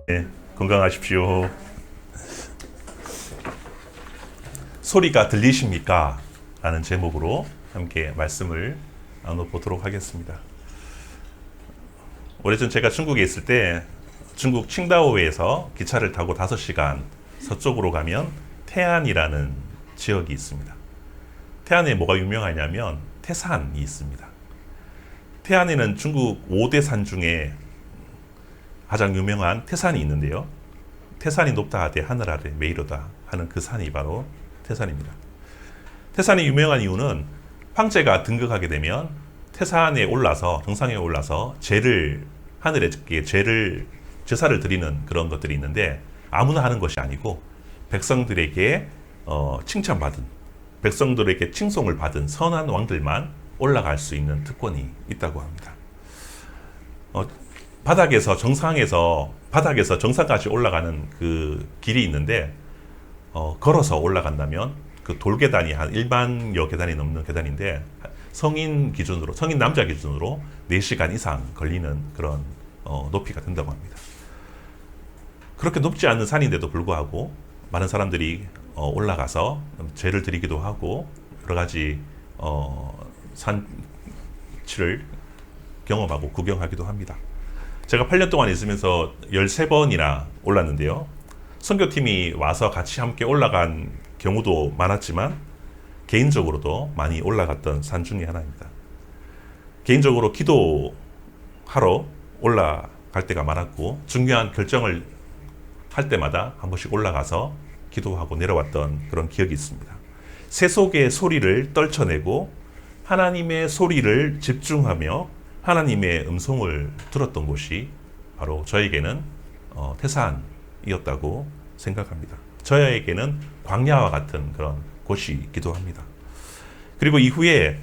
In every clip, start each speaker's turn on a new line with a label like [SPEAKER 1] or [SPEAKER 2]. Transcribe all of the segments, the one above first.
[SPEAKER 1] 네, 건강하십시오. 소리가 들리십니까? 라는 제목으로 함께 말씀을 나눠보도록 하겠습니다. 오래전 제가 중국에 있을 때 중국 칭다오에서 기차를 타고 5시간 서쪽으로 가면 태안이라는 지역이 있습니다. 태안에 뭐가 유명하냐면 태산이 있습니다. 태안에는 중국 5대 산 중에 가장 유명한 태산이 있는데요. 태산이 높다 하되 하늘 아래 메이로다 하는 그 산이 바로 태산입니다. 태산이 유명한 이유는 황제가 등극하게 되면 태산에 올라서 정상에 올라서 하늘에 제사를 드리는 그런 것들이 있는데 아무나 하는 것이 아니고 백성들에게 칭찬받은, 백성들에게 칭송을 받은 선한 왕들만 올라갈 수 있는 특권이 있다고 합니다. 바닥에서 정상까지 올라가는 그 길이 있는데 걸어서 올라간다면 그 돌계단이 한 일반여 계단이 넘는 계단인데 성인 남자 기준으로 4시간 이상 걸리는 그런 높이가 된다고 합니다. 그렇게 높지 않은 산인데도 불구하고 많은 사람들이 올라가서 제를 드리기도 하고 여러 가지 산치를 경험하고 구경하기도 합니다. 제가 8년 동안 있으면서 13번이나 올랐는데요. 선교팀이 와서 같이 함께 올라간 경우도 많았지만 개인적으로도 많이 올라갔던 산 중에 하나입니다. 개인적으로 기도하러 올라갈 때가 많았고 중요한 결정을 할 때마다 한 번씩 올라가서 기도하고 내려왔던 그런 기억이 있습니다. 세속의 소리를 떨쳐내고 하나님의 소리를 집중하며 하나님의 음성을 들었던 곳이 바로 저에게는 태산이었다고 생각합니다. 저에게는 광야와 같은 그런 곳이기도 합니다. 그리고 이후에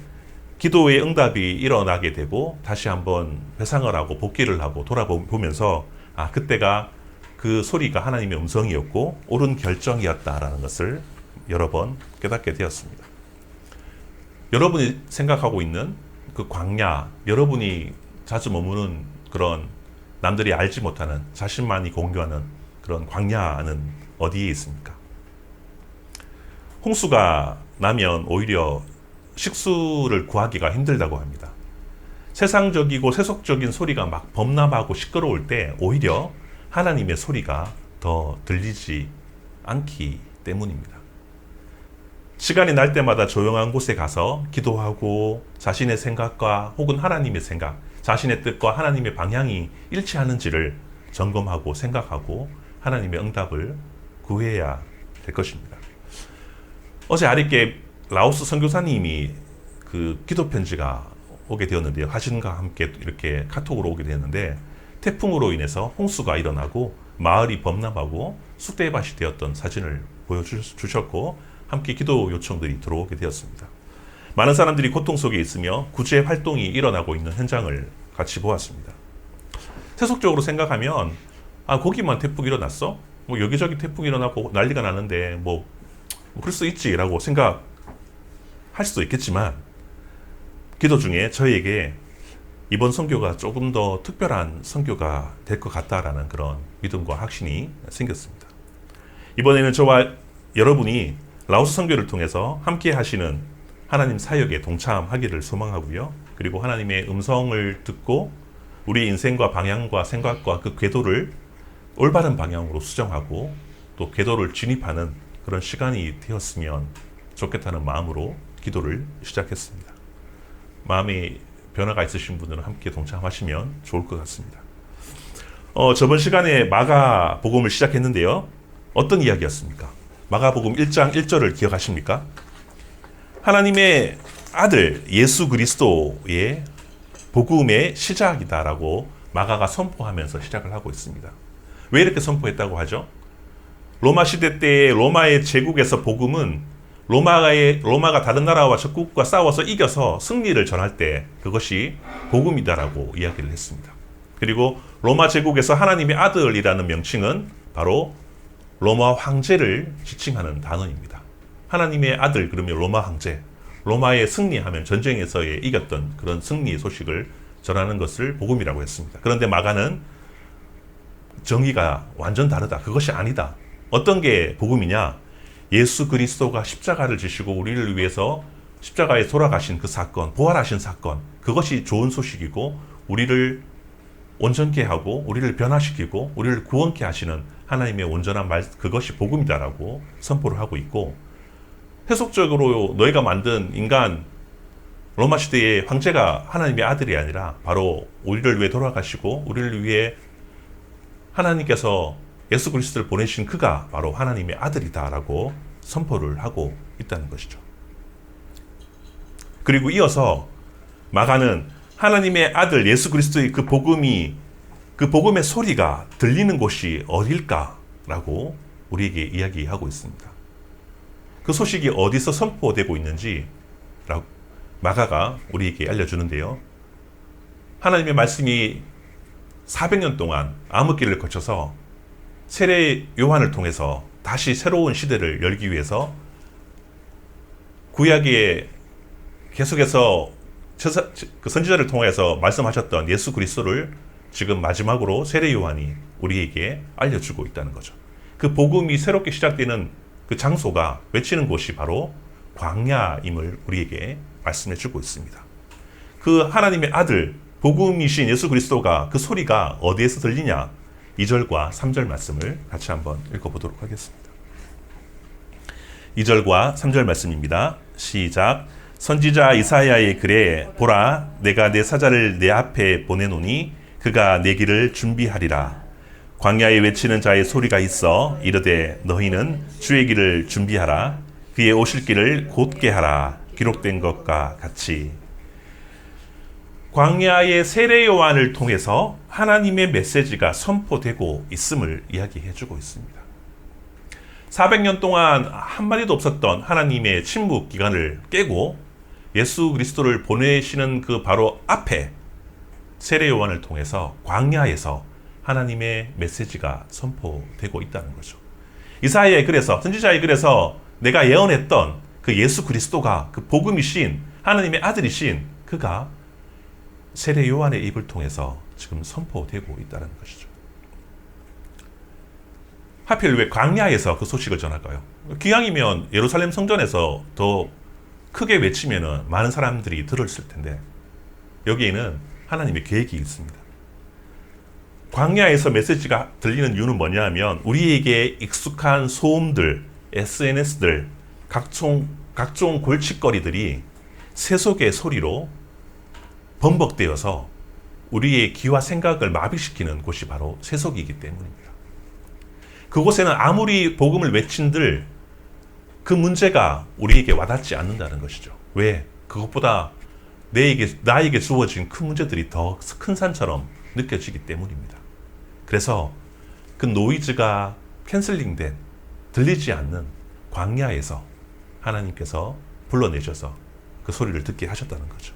[SPEAKER 1] 기도의 응답이 일어나게 되고 다시 한번 회상을 하고 복귀를 하고 돌아보면서 그때가 그 소리가 하나님의 음성이었고 옳은 결정이었다라는 것을 여러 번 깨닫게 되었습니다. 여러분이 생각하고 있는 그 광야, 여러분이 자주 머무는 그런 남들이 알지 못하는 자신만이 공유하는 그런 광야는 어디에 있습니까? 홍수가 나면 오히려 식수를 구하기가 힘들다고 합니다. 세상적이고 세속적인 소리가 막 범람하고 시끄러울 때 오히려 하나님의 소리가 더 들리지 않기 때문입니다. 시간이 날 때마다 조용한 곳에 가서 기도하고 자신의 생각과 혹은 하나님의 생각, 자신의 뜻과 하나님의 방향이 일치하는지를 점검하고 생각하고 하나님의 응답을 구해야 될 것입니다. 어제 아랫게 라오스 선교사님이 그 기도 편지가 오게 되었는데요. 하신과 함께 이렇게 카톡으로 오게 되었는데 태풍으로 인해서 홍수가 일어나고 마을이 범람하고 쑥대밭이 되었던 사진을 보여주셨고 함께 기도 요청들이 들어오게 되었습니다. 많은 사람들이 고통 속에 있으며 구제 활동이 일어나고 있는 현장을 같이 보았습니다. 세속적으로 생각하면 거기만 태풍이 일어났어? 뭐 여기저기 태풍이 일어나고 난리가 나는데 뭐 그럴 수 있지라고 생각할 수도 있겠지만 기도 중에 저희에게 이번 선교가 조금 더 특별한 선교가 될 것 같다라는 그런 믿음과 확신이 생겼습니다. 이번에는 저와 여러분이 라오스 선교를 통해서 함께 하시는 하나님 사역에 동참하기를 소망하고요. 그리고 하나님의 음성을 듣고 우리의 인생과 방향과 생각과 그 궤도를 올바른 방향으로 수정하고 또 궤도를 진입하는 그런 시간이 되었으면 좋겠다는 마음으로 기도를 시작했습니다. 마음에 변화가 있으신 분들은 함께 동참하시면 좋을 것 같습니다. 저번 시간에 마가복음을 시작했는데요. 어떤 이야기였습니까? 마가복음 1장 1절을 기억하십니까? 하나님의 아들 예수 그리스도의 복음의 시작이다라고 마가가 선포하면서 시작을 하고 있습니다. 왜 이렇게 선포했다고 하죠? 로마 시대 때 로마의 제국에서 복음은 로마가 다른 나라와 적국과 싸워서 이겨서 승리를 전할 때 그것이 복음이다라고 이야기를 했습니다. 그리고 로마 제국에서 하나님의 아들이라는 명칭은 바로 로마 황제를 지칭하는 단어입니다. 하나님의 아들 그러면 로마 황제, 로마에 승리하면 전쟁에서의 이겼던 그런 승리의 소식을 전하는 것을 복음이라고 했습니다. 그런데 마가는 정의가 완전 다르다. 그것이 아니다. 어떤 게 복음이냐? 예수 그리스도가 십자가를 지시고 우리를 위해서 십자가에 돌아가신 그 사건, 부활하신 사건, 그것이 좋은 소식이고 우리를 온전케 하고 우리를 변화시키고 우리를 구원케 하시는 하나님의 온전한 말, 그것이 복음이다라고 선포를 하고 있고, 해석적으로 너희가 만든 인간, 로마 시대의 황제가 하나님의 아들이 아니라 바로 우리를 위해 돌아가시고 우리를 위해 하나님께서 예수 그리스도를 보내신 그가 바로 하나님의 아들이다라고 선포를 하고 있다는 것이죠. 그리고 이어서 마가는 하나님의 아들 예수 그리스도의 그 복음의 소리가 들리는 곳이 어딜까라고 우리에게 이야기하고 있습니다. 그 소식이 어디서 선포되고 있는지 마가가 우리에게 알려주는데요. 하나님의 말씀이 400년 동안 암흑기를 거쳐서 세례 요한을 통해서 다시 새로운 시대를 열기 위해서 구약에 계속해서 그 선지자를 통해서 말씀하셨던 예수 그리스도를 지금 마지막으로 세례 요한이 우리에게 알려주고 있다는 거죠. 그 복음이 새롭게 시작되는 그 장소가, 외치는 곳이 바로 광야임을 우리에게 말씀해 주고 있습니다. 그 하나님의 아들, 복음이신 예수 그리스도가 그 소리가 어디에서 들리냐? 2절과 3절 말씀을 같이 한번 읽어보도록 하겠습니다. 2절과 3절 말씀입니다. 시작. 선지자 이사야의 글에 보라, 내가 내 사자를 내 앞에 보내노니 그가 내 길을 준비하리라. 광야에 외치는 자의 소리가 있어 이르되 너희는 주의 길을 준비하라. 그의 오실 길을 곧게 하라. 기록된 것과 같이. 광야의 세례 요한을 통해서 하나님의 메시지가 선포되고 있음을 이야기해주고 있습니다. 400년 동안 한마디도 없었던 하나님의 침묵 기간을 깨고 예수 그리스도를 보내시는 그 바로 앞에 세례 요한을 통해서 광야에서 하나님의 메시지가 선포되고 있다는 거죠. 이사야의 글에서, 선지자의 글에서 내가 예언했던 그 예수 그리스도가, 그 복음이신 하나님의 아들이신 그가 세례 요한의 입을 통해서 지금 선포되고 있다는 것이죠. 하필 왜 광야에서 그 소식을 전할까요? 기왕이면 예루살렘 성전에서 더 크게 외치면 많은 사람들이 들었을 텐데 여기에는 하나님의 계획이 있습니다. 광야에서 메시지가 들리는 이유는 뭐냐 하면 우리에게 익숙한 소음들, SNS들, 각종 골칫거리들이 세속의 소리로 번복되어서 우리의 귀와 생각을 마비시키는 곳이 바로 세속이기 때문입니다. 그곳에는 아무리 복음을 외친들 그 문제가 우리에게 와닿지 않는다는 것이죠. 왜? 그것보다 나에게 주어진 큰 문제들이 더 큰 산처럼 느껴지기 때문입니다. 그래서 그 노이즈가 캔슬링된, 들리지 않는 광야에서 하나님께서 불러내셔서 그 소리를 듣게 하셨다는 거죠.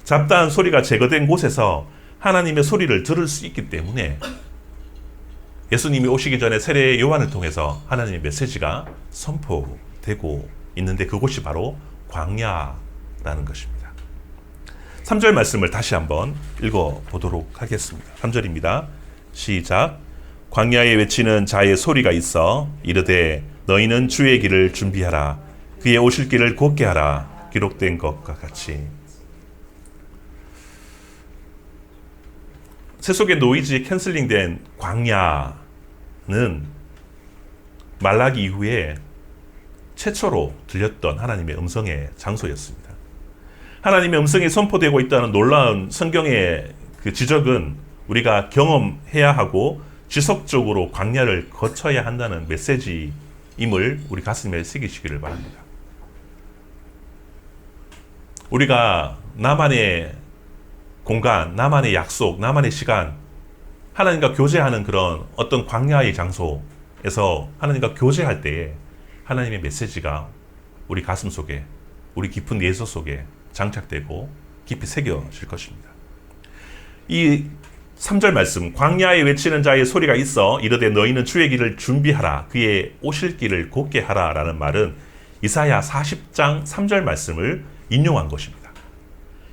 [SPEAKER 1] 잡다한 소리가 제거된 곳에서 하나님의 소리를 들을 수 있기 때문에 예수님이 오시기 전에 세례 요한을 통해서 하나님의 메시지가 선포되고 있는데 그곳이 바로 광야라는 것입니다. 3절 말씀을 다시 한번 읽어보도록 하겠습니다. 3절입니다. 시작. 광야에 외치는 자의 소리가 있어 이르되 너희는 주의 길을 준비하라. 그의 오실 길을 곧게 하라. 기록된 것과 같이. 세속의 노이즈 캔슬링된 광야는 말라기 이후에 최초로 들렸던 하나님의 음성의 장소였습니다. 하나님의 음성이 선포되고 있다는 놀라운 성경의 그 지적은 우리가 경험해야 하고 지속적으로 광야를 거쳐야 한다는 메시지임을 우리 가슴에 새기시기를 바랍니다. 우리가 나만의 공간, 나만의 약속, 나만의 시간, 하나님과 교제하는 그런 어떤 광야의 장소에서 하나님과 교제할 때에 하나님의 메시지가 우리 가슴 속에, 우리 깊은 예소 속에 장착되고 깊이 새겨질 것입니다. 이 3절 말씀, 광야에 외치는 자의 소리가 있어 이르되 너희는 주의 길을 준비하라. 그의 오실 길을 곧게 하라 라는 말은 이사야 40장 3절 말씀을 인용한 것입니다.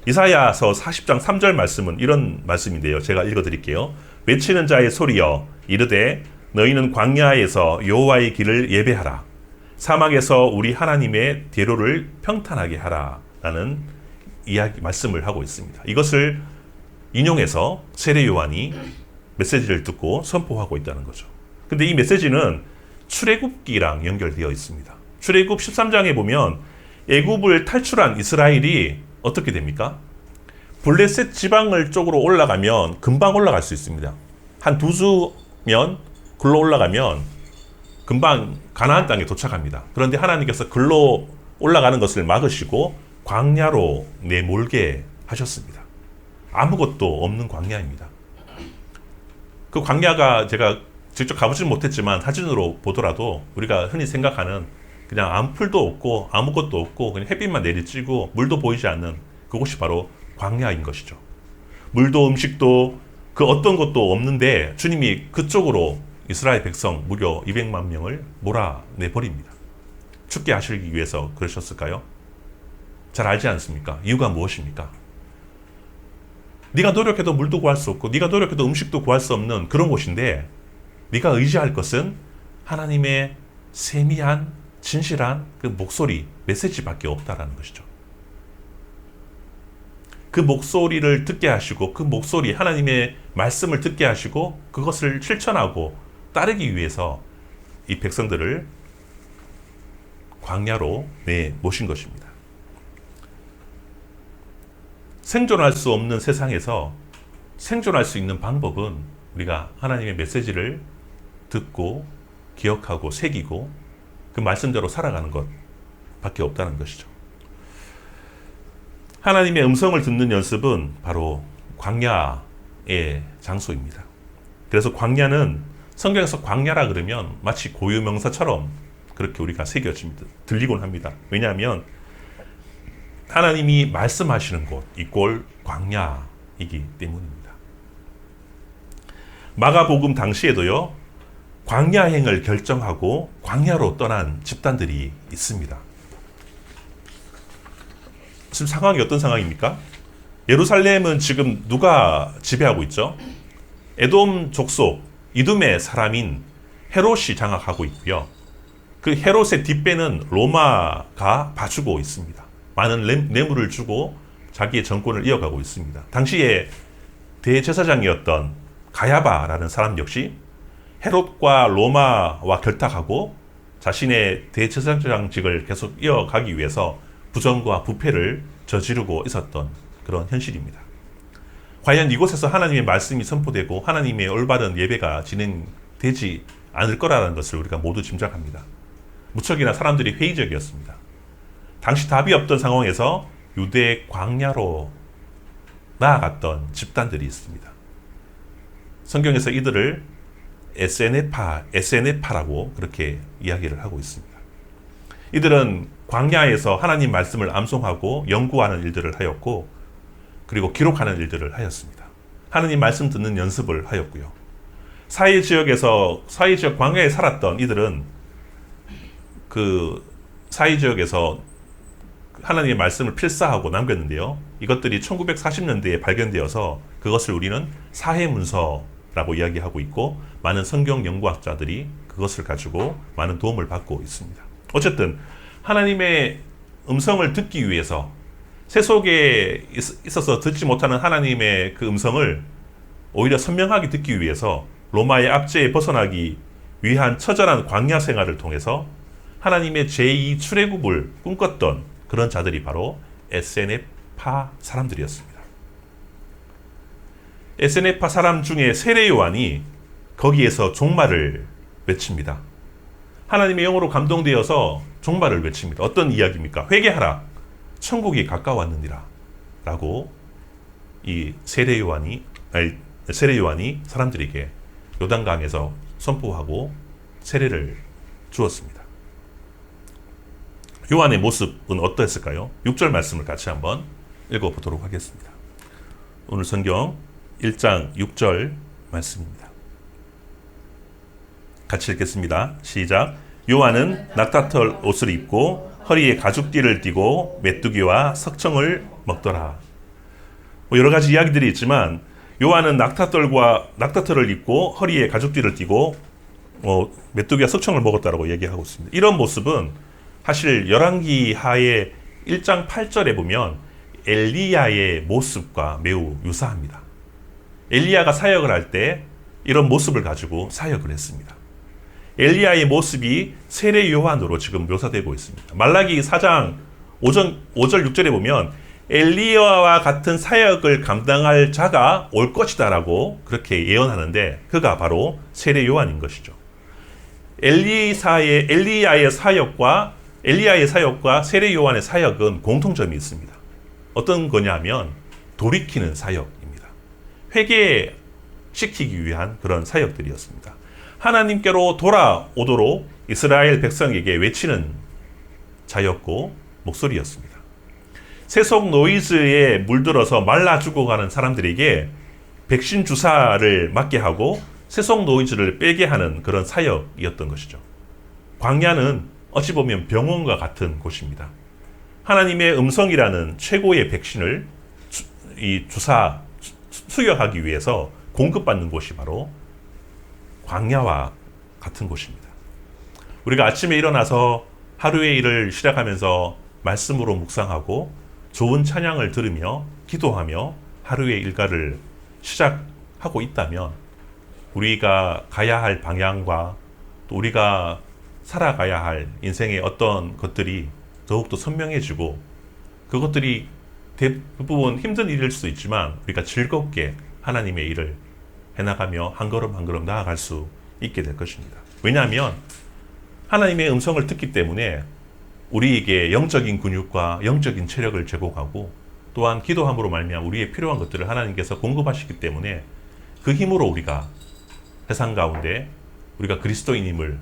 [SPEAKER 1] 이사야서 40장 3절 말씀은 이런 말씀인데요. 제가 읽어드릴게요. 외치는 자의 소리여 이르되 너희는 광야에서 여호와의 길을 예배하라. 사막에서 우리 하나님의 대로를 평탄하게 하라. 라는 말씀을 하고 있습니다. 이것을 인용해서 세례 요한이 메시지를 듣고 선포하고 있다는 거죠. 근데 이 메시지는 출애굽기랑 연결되어 있습니다. 출애굽 13장에 보면 애굽을 탈출한 이스라엘이 어떻게 됩니까? 블레셋 지방을 쪽으로 올라가면 금방 올라갈 수 있습니다. 한 두 주면 글로 올라가면 금방 가나안 땅에 도착합니다. 그런데 하나님께서 글로 올라가는 것을 막으시고 광야로 내몰게 하셨습니다. 아무것도 없는 광야입니다. 그 광야가 제가 직접 가보지는 못했지만 사진으로 보더라도 우리가 흔히 생각하는 그냥 아무 풀도 없고 아무것도 없고 그냥 햇빛만 내리쬐고 물도 보이지 않는 그곳이 바로 광야인 것이죠. 물도 음식도 그 어떤 것도 없는데 주님이 그쪽으로 이스라엘 백성 무려 200만 명을 몰아내버립니다. 죽게 하시기 위해서 그러셨을까요? 잘 알지 않습니까? 이유가 무엇입니까? 네가 노력해도 물도 구할 수 없고 네가 노력해도 음식도 구할 수 없는 그런 곳인데 네가 의지할 것은 하나님의 세미한 진실한 그 목소리, 메시지밖에 없다라는 것이죠. 그 목소리를 듣게 하시고 그 목소리, 하나님의 말씀을 듣게 하시고 그것을 실천하고 따르기 위해서 이 백성들을 광야로 내모신 것입니다. 생존할 수 없는 세상에서 생존할 수 있는 방법은 우리가 하나님의 메시지를 듣고 기억하고 새기고 그 말씀대로 살아가는 것밖에 없다는 것이죠. 하나님의 음성을 듣는 연습은 바로 광야의 장소입니다. 그래서 광야는 성경에서 광야라 그러면 마치 고유명사처럼 그렇게 우리가 새겨집니다. 들리곤 합니다. 왜냐하면 하나님이 말씀하시는 곳 이꼴 광야이기 때문입니다. 마가복음 당시에도요, 광야행을 결정하고 광야로 떠난 집단들이 있습니다. 지금 상황이 어떤 상황입니까? 예루살렘은 지금 누가 지배하고 있죠? 에돔 족속, 이둠의 사람인 헤롯이 장악하고 있고요. 그 헤롯의 뒷배는 로마가 봐주고 있습니다. 많은 뇌물을 주고 자기의 정권을 이어가고 있습니다. 당시에 대제사장이었던 가야바라는 사람 역시 헤롯과 로마와 결탁하고 자신의 대제사장직을 계속 이어가기 위해서 부정과 부패를 저지르고 있었던 그런 현실입니다. 과연 이곳에서 하나님의 말씀이 선포되고 하나님의 올바른 예배가 진행되지 않을 거라는 것을 우리가 모두 짐작합니다. 무척이나 사람들이 회의적이었습니다. 당시 답이 없던 상황에서 유대 광야로 나아갔던 집단들이 있습니다. 성경에서 이들을 에세네파라고 그렇게 이야기를 하고 있습니다. 이들은 광야에서 하나님 말씀을 암송하고 연구하는 일들을 하였고 그리고 기록하는 일들을 하였습니다. 하나님 말씀 듣는 연습을 하였고요. 사해 지역 광야에 살았던 이들은 그 사해 지역에서 하나님의 말씀을 필사하고 남겼는데요. 이것들이 1940년대에 발견되어서 그것을 우리는 사해문서라고 이야기하고 있고 많은 성경 연구학자들이 그것을 가지고 많은 도움을 받고 있습니다. 어쨌든 하나님의 음성을 듣기 위해서 세속에 있어서 듣지 못하는 하나님의 그 음성을 오히려 선명하게 듣기 위해서 로마의 압제에 벗어나기 위한 처절한 광야 생활을 통해서 하나님의 제2 출애굽을 꿈꿨던 그런 자들이 바로 에세네파 사람들이었습니다. 에세네파 사람 중에 세례 요한이 거기에서 종말을 외칩니다. 하나님의 영으로 감동되어서 종말을 외칩니다. 어떤 이야기입니까? 회개하라. 천국이 가까웠느니라. 라고 이 세례 요한이 사람들에게 요단강에서 선포하고 세례를 주었습니다. 요한의 모습은 어떠했을까요? 6절 말씀을 같이 한번 읽어보도록 하겠습니다. 오늘 성경 1장 6절 말씀입니다. 같이 읽겠습니다. 시작. 요한은 낙타털 옷을 입고 허리에 가죽띠를 띠고 메뚜기와 석청을 먹더라. 뭐 여러 가지 이야기들이 있지만 요한은 낙타털을 입고 허리에 가죽띠를 띠고 메뚜기와 석청을 먹었다라고 얘기하고 있습니다. 이런 모습은 사실 열왕기 하의 1장 8절에 보면 엘리야의 모습과 매우 유사합니다. 엘리야가 사역을 할 때 이런 모습을 가지고 사역을 했습니다. 엘리야의 모습이 세례 요한으로 지금 묘사되고 있습니다. 말라기 4장 5절 6절에 보면 엘리야와 같은 사역을 감당할 자가 올 것이다 라고 그렇게 예언하는데 그가 바로 세례 요한인 것이죠. 엘리야의 사역과 세례 요한의 사역은 공통점이 있습니다. 어떤 거냐면 돌이키는 사역입니다. 회개시키기 위한 그런 사역들이었습니다. 하나님께로 돌아오도록 이스라엘 백성에게 외치는 자였고 목소리였습니다. 세속 노이즈에 물들어서 말라 죽어가는 사람들에게 백신 주사를 맞게 하고 세속 노이즈를 빼게 하는 그런 사역이었던 것이죠. 광야는 어찌 보면 병원과 같은 곳입니다. 하나님의 음성이라는 최고의 백신을 수여하기 위해서 공급받는 곳이 바로 광야와 같은 곳입니다. 우리가 아침에 일어나서 하루의 일을 시작하면서 말씀으로 묵상하고 좋은 찬양을 들으며 기도하며 하루의 일과를 시작하고 있다면 우리가 가야 할 방향과 또 우리가 살아가야 할 인생의 어떤 것들이 더욱더 선명해지고 그것들이 대부분 힘든 일일 수도 있지만 우리가 즐겁게 하나님의 일을 해나가며 한 걸음 한 걸음 나아갈 수 있게 될 것입니다. 왜냐하면 하나님의 음성을 듣기 때문에 우리에게 영적인 근육과 영적인 체력을 제공하고 또한 기도함으로 말미암아 우리의 필요한 것들을 하나님께서 공급하시기 때문에 그 힘으로 우리가 세상 가운데 우리가 그리스도인임을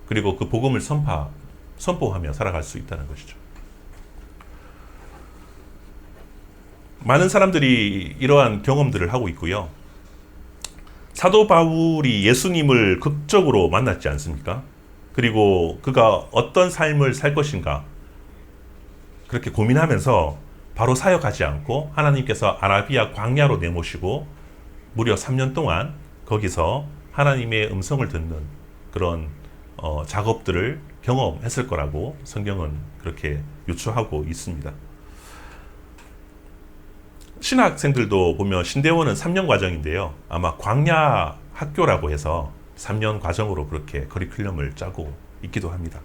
[SPEAKER 1] 그리고 그 복음을 선포하며 살아갈 수 있다는 것이죠. 많은 사람들이 이러한 경험들을 하고 있고요. 사도 바울이 예수님을 극적으로 만났지 않습니까? 그리고 그가 어떤 삶을 살 것인가 그렇게 고민하면서 바로 사역하지 않고 하나님께서 아라비아 광야로 내모시고 무려 3년 동안 거기서 하나님의 음성을 듣는 그런 작업들을 경험했을 거라고 성경은 그렇게 유추하고 있습니다. 신학생들도 보면 신대원은 3년 과정인데요. 아마 광야 학교라고 해서 3년 과정으로 그렇게 커리큘럼을 짜고 있기도 합니다.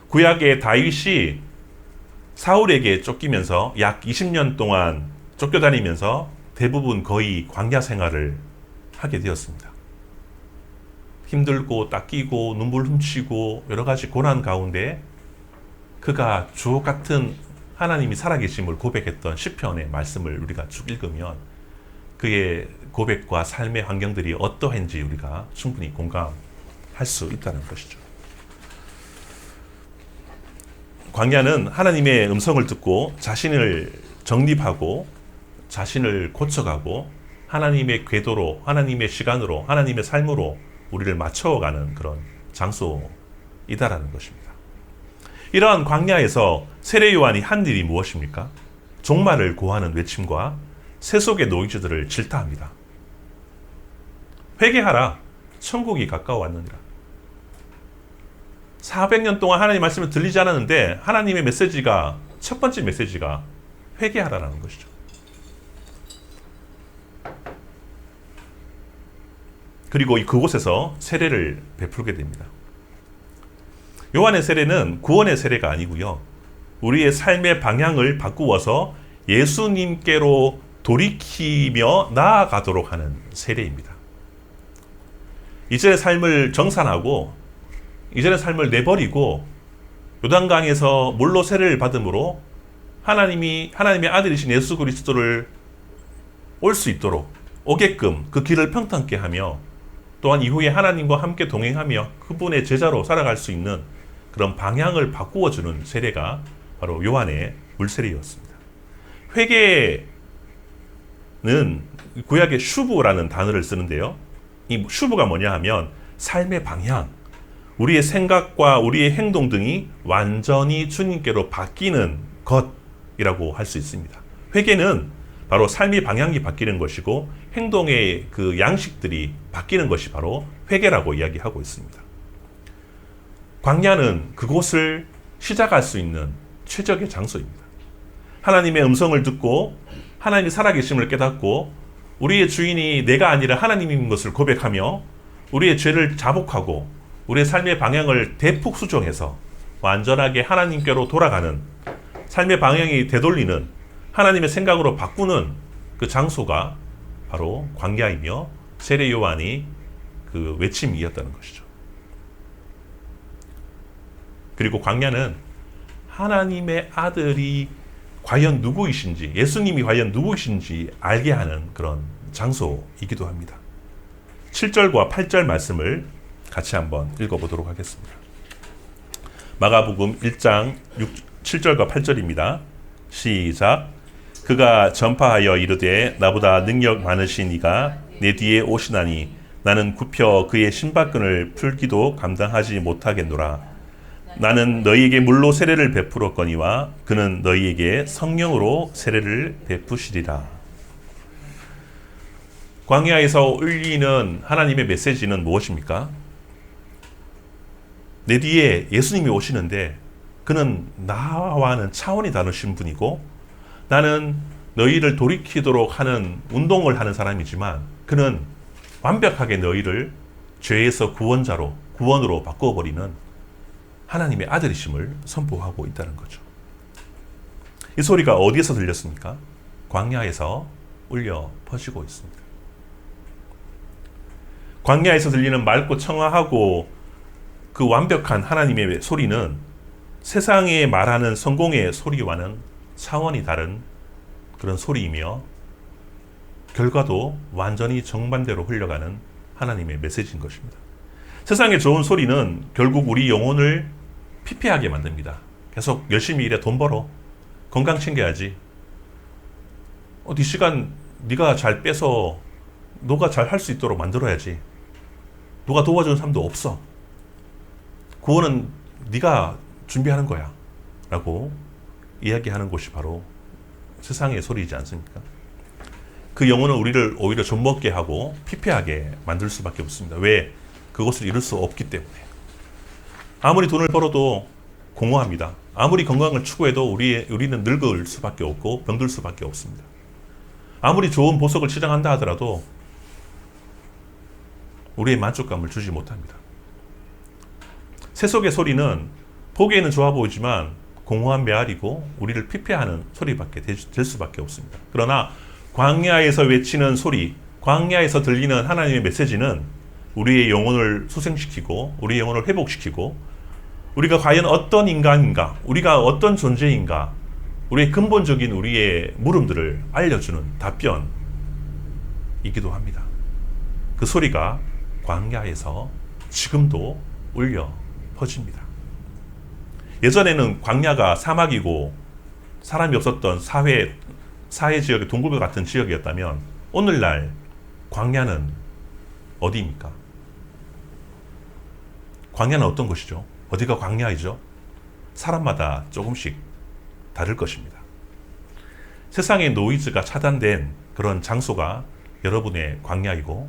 [SPEAKER 1] 구약의 다윗이 사울에게 쫓기면서 약 20년 동안 쫓겨다니면서 대부분 거의 광야 생활을 하게 되었습니다. 힘들고 닦이고 눈물 훔치고 여러 가지 고난 가운데 그가 주옥 같은 하나님이 살아계심을 고백했던 시편의 말씀을 우리가 쭉 읽으면 그의 고백과 삶의 환경들이 어떠한지 우리가 충분히 공감할 수 있다는 것이죠. 광야는 하나님의 음성을 듣고 자신을 정립하고 자신을 고쳐가고 하나님의 궤도로, 하나님의 시간으로, 하나님의 삶으로 우리를 맞춰가는 그런 장소이다라는 것입니다. 이러한 광야에서 세례 요한이 한 일이 무엇입니까? 종말을 고하는 외침과 세속의 노이즈들을 질타합니다. 회개하라, 천국이 가까워왔느니라. 400년 동안 하나님 말씀을 들리지 않았는데 하나님의 메시지가, 첫 번째 메시지가 회개하라라는 것이죠. 그리고 그곳에서 세례를 베풀게 됩니다. 요한의 세례는 구원의 세례가 아니고요. 우리의 삶의 방향을 바꾸어서 예수님께로 돌이키며 나아가도록 하는 세례입니다. 이전의 삶을 정산하고 이전의 삶을 내버리고 요단강에서 물로 세례를 받음으로 하나님의 아들이신 예수 그리스도를 올 수 있도록 오게끔 그 길을 평탄케 하며 또한 이후에 하나님과 함께 동행하며 그분의 제자로 살아갈 수 있는 그런 방향을 바꾸어주는 세례가 바로 요한의 물세례였습니다. 회개는 구약의 슈브라는 단어를 쓰는데요. 이 슈브가 뭐냐 하면 삶의 방향, 우리의 생각과 우리의 행동 등이 완전히 주님께로 바뀌는 것이라고 할 수 있습니다. 회개는 바로 삶의 방향이 바뀌는 것이고 행동의 그 양식들이 바뀌는 것이 바로 회개라고 이야기하고 있습니다. 광야는 그곳을 시작할 수 있는 최적의 장소입니다. 하나님의 음성을 듣고 하나님이 살아계심을 깨닫고 우리의 주인이 내가 아니라 하나님인 것을 고백하며 우리의 죄를 자복하고 우리의 삶의 방향을 대폭 수정해서 완전하게 하나님께로 돌아가는 삶의 방향이 되돌리는 하나님의 생각으로 바꾸는 그 장소가 바로 광야이며 세례 요한이 그 외침이었다는 것이죠. 그리고 광야는 하나님의 아들이 과연 누구이신지, 예수님이 과연 누구이신지 알게 하는 그런 장소이기도 합니다. 7절과 8절 말씀을 같이 한번 읽어보도록 하겠습니다. 마가복음 1장 7절과 8절입니다. 시작. 그가 전파하여 이르되 나보다 능력 많으신 이가 내 뒤에 오시나니 나는 굽혀 그의 신발끈을 풀기도 감당하지 못하겠노라. 나는 너희에게 물로 세례를 베풀었거니와 그는 너희에게 성령으로 세례를 베푸시리라. 광야에서 울리는 하나님의 메시지는 무엇입니까? 내 뒤에 예수님이 오시는데 그는 나와는 차원이 다르신 분이고 나는 너희를 돌이키도록 하는 운동을 하는 사람이지만 그는 완벽하게 너희를 죄에서 구원으로 바꿔버리는 하나님의 아들이심을 선포하고 있다는 거죠. 이 소리가 어디에서 들렸습니까? 광야에서 울려 퍼지고 있습니다. 광야에서 들리는 맑고 청아하고 그 완벽한 하나님의 소리는 세상에 말하는 성공의 소리와는 차원이 다른 그런 소리이며 결과도 완전히 정반대로 흘러가는 하나님의 메시지인 것입니다. 세상의 좋은 소리는 결국 우리 영혼을 피폐하게 만듭니다. 계속 열심히 일해 돈 벌어. 건강 챙겨야지. 네 시간 네가 잘 빼서 너가 잘 할 수 있도록 만들어야지. 누가 도와주는 사람도 없어. 구원은 네가 준비하는 거야. 라고 이야기하는 것이 바로 세상의 소리이지 않습니까? 그 영혼은 우리를 오히려 좀먹게 하고 피폐하게 만들 수밖에 없습니다. 왜? 그것을 이룰 수 없기 때문에. 아무리 돈을 벌어도 공허합니다. 아무리 건강을 추구해도 우리는 늙을 수밖에 없고 병들 수밖에 없습니다. 아무리 좋은 보석을 치장한다 하더라도 우리의 만족감을 주지 못합니다. 세속의 소리는 보기에는 좋아 보이지만 공허한 메아리고 우리를 피폐하는 소리밖에 될 수밖에 없습니다. 그러나 광야에서 외치는 소리, 광야에서 들리는 하나님의 메시지는 우리의 영혼을 소생시키고 우리의 영혼을 회복시키고 우리가 과연 어떤 인간인가, 우리가 어떤 존재인가, 우리의 근본적인 우리의 물음들을 알려주는 답변이기도 합니다. 그 소리가 광야에서 지금도 울려 퍼집니다. 예전에는 광야가 사막이고 사람이 없었던 사해 지역의 동굴과 같은 지역이었다면 오늘날 광야는 어디입니까? 광야는 어떤 것이죠? 어디가 광야이죠? 사람마다 조금씩 다를 것입니다. 세상의 노이즈가 차단된 그런 장소가 여러분의 광야이고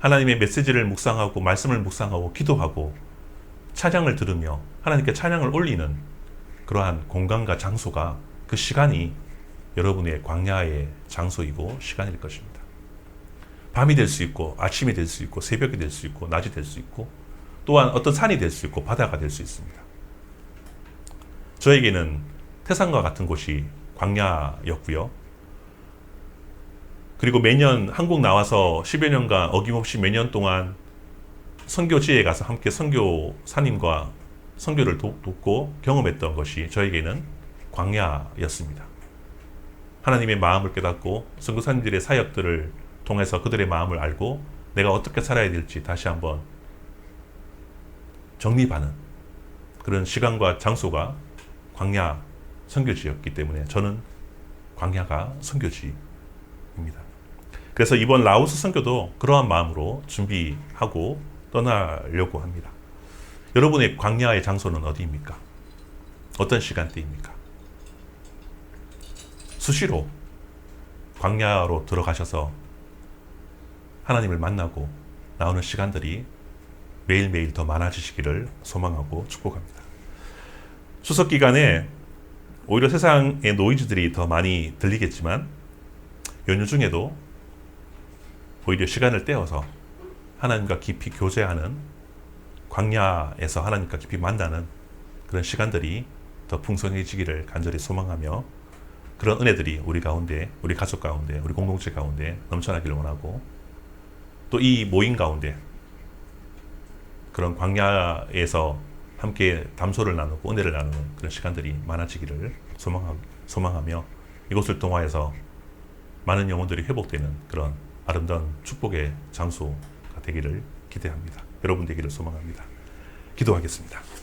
[SPEAKER 1] 하나님의 메시지를 묵상하고 말씀을 묵상하고 기도하고 찬양을 들으며 하나님께 찬양을 올리는 그러한 공간과 장소가 그 시간이 여러분의 광야의 장소이고 시간일 것입니다. 밤이 될 수 있고 아침이 될 수 있고 새벽이 될 수 있고 낮이 될 수 있고 또한 어떤 산이 될 수 있고 바다가 될 수 있습니다. 저에게는 태산과 같은 곳이 광야였고요. 그리고 매년 한국 나와서 10여 년간 어김없이 매년 동안 선교지에 가서 함께 선교사님과 선교를 돕고 경험했던 것이 저에게는 광야였습니다. 하나님의 마음을 깨닫고 선교사님들의 사역들을 통해서 그들의 마음을 알고 내가 어떻게 살아야 될지 다시 한번 정립하는 그런 시간과 장소가 광야 선교지였기 때문에 저는 광야가 선교지입니다. 그래서 이번 라오스 선교도 그러한 마음으로 준비하고 떠나려고 합니다. 여러분의 광야의 장소는 어디입니까? 어떤 시간대입니까? 수시로 광야로 들어가셔서 하나님을 만나고 나오는 시간들이 매일매일 더 많아지시기를 소망하고 축복합니다. 추석 기간에 오히려 세상의 노이즈들이 더 많이 들리겠지만 연휴 중에도 오히려 시간을 떼어서 하나님과 깊이 교제하는, 광야에서 하나님과 깊이 만나는 그런 시간들이 더 풍성해지기를 간절히 소망하며, 그런 은혜들이 우리 가운데, 우리 가족 가운데, 우리 공동체 가운데 넘쳐나기를 원하고, 또 이 모임 가운데 그런 광야에서 함께 담소를 나누고 은혜를 나누는 그런 시간들이 많아지기를 소망하며, 이곳을 통하여서 많은 영혼들이 회복되는 그런 아름다운 축복의 장소가 되기를 기대합니다. 여러분 되기를 소망합니다. 기도하겠습니다.